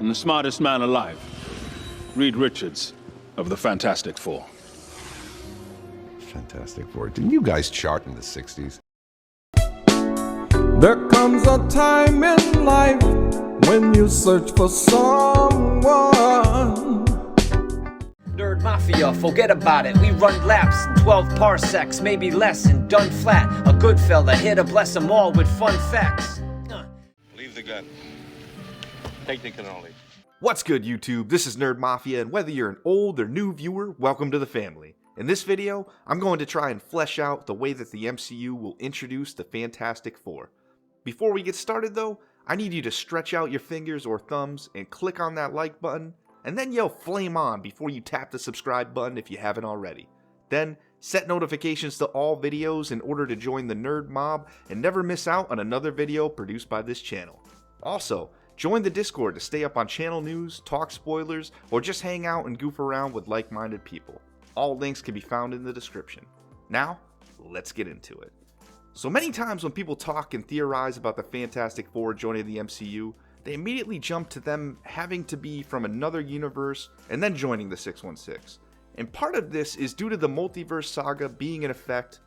and the smartest man alive, Reed Richards of the Fantastic Four. Fantastic Four. Didn't you guys chart in the 60s? There comes a time in life when you search for someone. Nerd Mafia, forget about it. We run laps in 12 parsecs, maybe less, and done flat. A good fella here to bless them all with fun facts. Leave the gun. Take the cannoli. What's good, YouTube? This is Nerd Mafia, and whether you're an old or new viewer, welcome to the family. In this video, I'm going to try and flesh out the way that the MCU will introduce the Fantastic Four. Before we get started though, I need you to stretch out your fingers or thumbs and click on that like button, and then yell flame on before you tap the subscribe button if you haven't already. Then, set notifications to all videos in order to join the nerd mob and never miss out on another video produced by this channel. Also, join the Discord to stay up on channel news, talk spoilers, or just hang out and goof around with like-minded people. All links can be found in the description. Now, let's get into it. So many times when people talk and theorize about the Fantastic Four joining the MCU, they immediately jump to them having to be from another universe and then joining the 616. And part of this is due to the multiverse saga being in effect,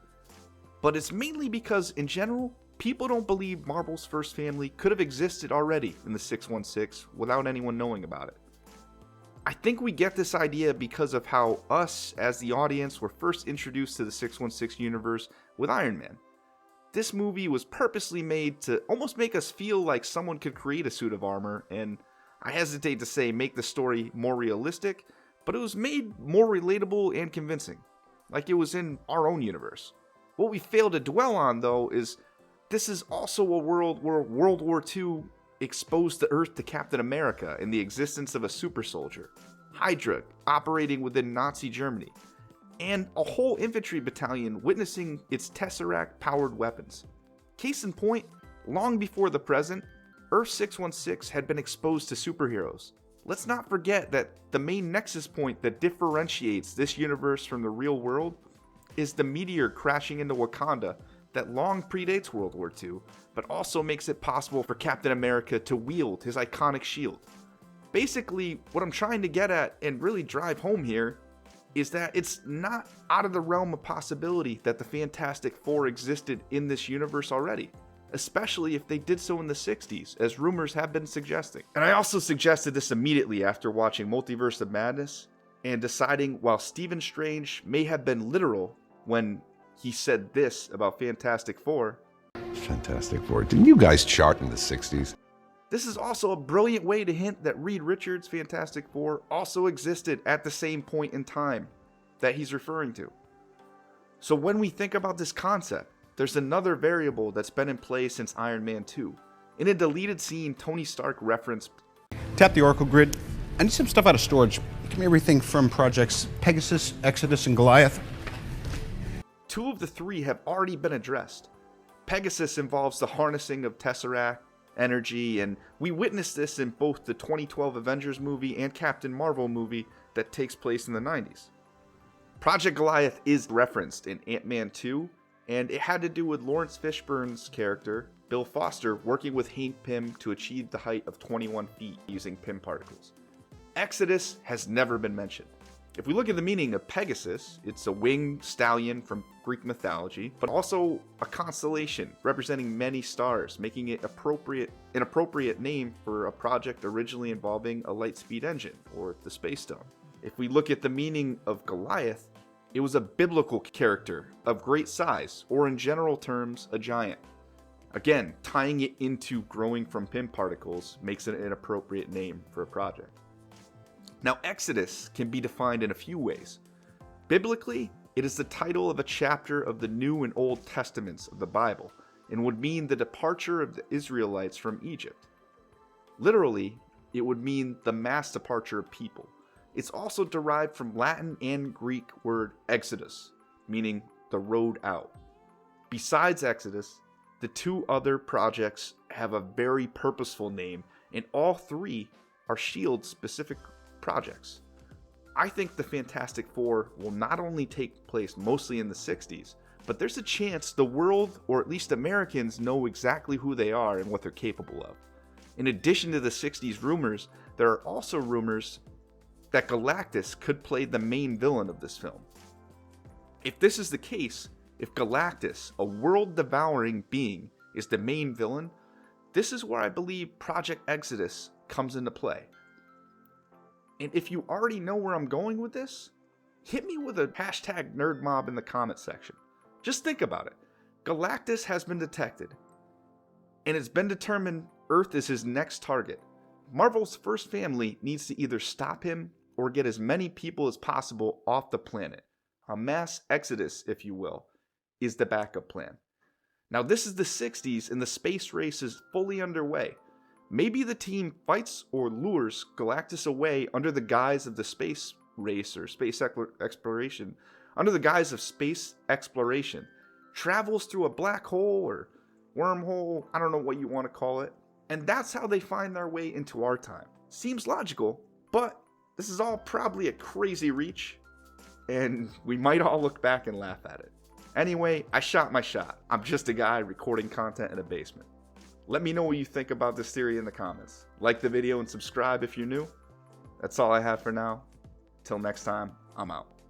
but it's mainly because, in general, people don't believe Marvel's first family could have existed already in the 616 without anyone knowing about it. I think we get this idea because of how us, as the audience, were first introduced to the 616 universe with Iron Man. This movie was purposely made to almost make us feel like someone could create a suit of armor, and I hesitate to say make the story more realistic, but it was made more relatable and convincing, like it was in our own universe. What we fail to dwell on, though, is this is also a world where World War II exposed the Earth to Captain America and the existence of a super soldier, Hydra operating within Nazi Germany, and a whole infantry battalion witnessing its Tesseract-powered weapons. Case in point, long before the present, Earth 616 had been exposed to superheroes. Let's not forget that the main nexus point that differentiates this universe from the real world is the meteor crashing into Wakanda that long predates World War II, but also makes it possible for Captain America to wield his iconic shield. Basically, what I'm trying to get at and really drive home here is that it's not out of the realm of possibility that the Fantastic Four existed in this universe already, especially if they did so in the 60s, as rumors have been suggesting. And I also suggested this immediately after watching Multiverse of Madness and deciding while Stephen Strange may have been literal when he said this about Fantastic Four. Fantastic Four. Didn't you guys chart in the 60s? This is also a brilliant way to hint that Reed Richards' Fantastic Four also existed at the same point in time that he's referring to. So when we think about this concept, there's another variable that's been in play since Iron Man 2. In a deleted scene, Tony Stark referenced, "Tap the Oracle grid. I need some stuff out of storage. Give me everything from projects Pegasus, Exodus, and Goliath." two of the three have already been addressed. Pegasus involves the harnessing of Tesseract energy, and we witnessed this in both the 2012 Avengers movie and Captain Marvel movie that takes place in the 90s. Project Goliath is referenced in Ant-Man 2, and it had to do with Lawrence Fishburne's character, Bill Foster, working with Hank Pym to achieve the height of 21 feet using Pym particles. Exodus has never been mentioned. If we look at the meaning of Pegasus, it's a winged stallion from Greek mythology, but also a constellation representing many stars, making it an appropriate name for a project originally involving a light-speed engine, or the Space Stone. If we look at the meaning of Goliath, it was a biblical character of great size, or in general terms, a giant. Again, tying it into growing from Pym particles makes it an appropriate name for a project. Now, Exodus can be defined in a few ways. Biblically, it is the title of a chapter of the New and Old Testaments of the Bible, and would mean the departure of the Israelites from Egypt. Literally, it would mean the mass departure of people. It's also derived from Latin and Greek word exodus, meaning the road out. Besides Exodus, the two other projects have a very purposeful name, and all three are SHIELD-specific projects. I think the Fantastic Four will not only take place mostly in the 60s, but there's a chance the world, or at least Americans, know exactly who they are and what they're capable of. In addition to the 60s rumors, there are also rumors that Galactus could play the main villain of this film. If this is the case, if Galactus, a world-devouring being, is the main villain, this is where I believe Project Exodus comes into play. And if you already know where I'm going with this, hit me with a hashtag nerdmob in the comment section. Just think about it. Galactus has been detected, and it's been determined Earth is his next target. Marvel's first family needs to either stop him or get as many people as possible off the planet. A mass exodus, if you will, is the backup plan. Now, this is the 60s and the space race is fully underway. Maybe the team fights or lures Galactus away under the guise of the space race or space exploration, under the guise of space exploration, travels through a black hole or wormhole, I don't know what you want to call it, and that's how they find their way into our time. Seems logical, but this is all probably a crazy reach, and we might all look back and laugh at it. Anyway, I shot my shot. I'm just a guy recording content in a basement. Let me know what you think about this theory in the comments. Like the video and subscribe if you're new. That's all I have for now. Till next time, I'm out.